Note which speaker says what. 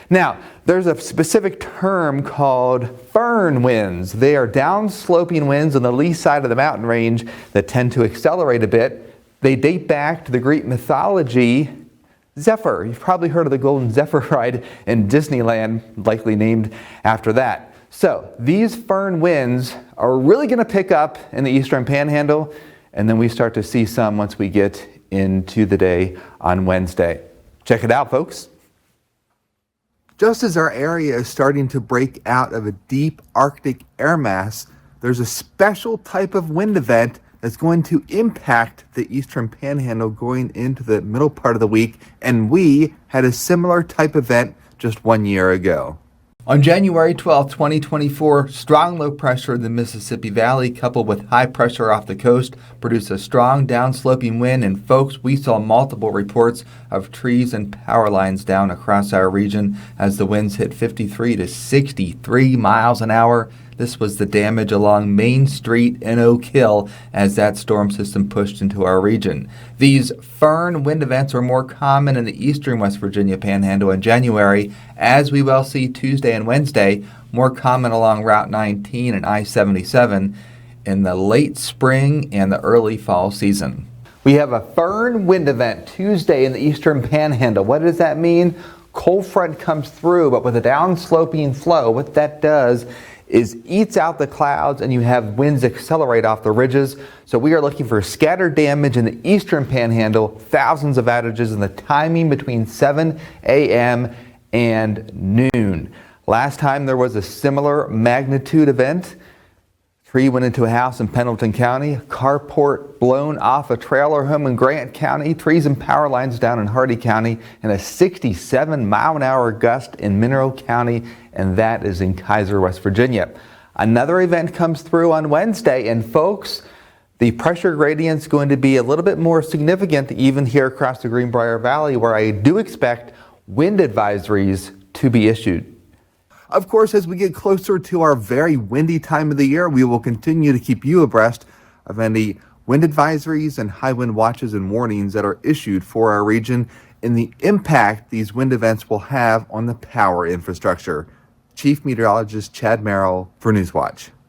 Speaker 1: Now, there's a specific term called firn winds. They are downsloping winds on the lee side of the mountain range that tend to accelerate a bit. They date back to the Greek mythology Zephyr. You've probably heard of the Golden Zephyr ride in Disneyland, likely named after that. So these firn winds are really going to pick up in the eastern panhandle, and then we start to see some once we get into the day on Wednesday. Check it out, folks. Just as our area is starting to break out of a deep Arctic air mass, there's a special type of wind event that's going to impact the eastern panhandle going into the middle part of the week, and we had a similar type event just 1 year ago. On January 12, 2024, strong low pressure in the Mississippi Valley coupled with high pressure off the coast produced a strong downsloping wind, and folks, we saw multiple reports of trees and power lines down across our region as the winds hit 53 to 63 miles an hour. This was the damage along Main Street in Oak Hill as that storm system pushed into our region. These firn wind events are more common in the eastern West Virginia panhandle in January, as we will see Tuesday and Wednesday, more common along Route 19 and I-77 in the late spring and the early fall season. We have a firn wind event Tuesday in the eastern panhandle. What does that mean? Cold front comes through, but with a downsloping flow, what that does is eats out the clouds and you have winds accelerate off the ridges. So we are looking for scattered damage in the eastern panhandle, thousands of outages in the timing between 7 a.m. and noon. Last time there was a similar magnitude event. Tree went into a house in Pendleton County, carport blown off a trailer home in Grant County, trees and power lines down in Hardy County, and a 67-mile-an-hour gust in Mineral County, and that is in Kaiser, West Virginia. Another event comes through on Wednesday, and folks, the pressure gradient's going to be a little bit more significant even here across the Greenbrier Valley, where I do expect wind advisories to be issued. Of course, as we get closer to our very windy time of the year, we will continue to keep you abreast of any wind advisories and high wind watches and warnings that are issued for our region and the impact these wind events will have on the power infrastructure. Chief Meteorologist Chad Merrill for Newswatch.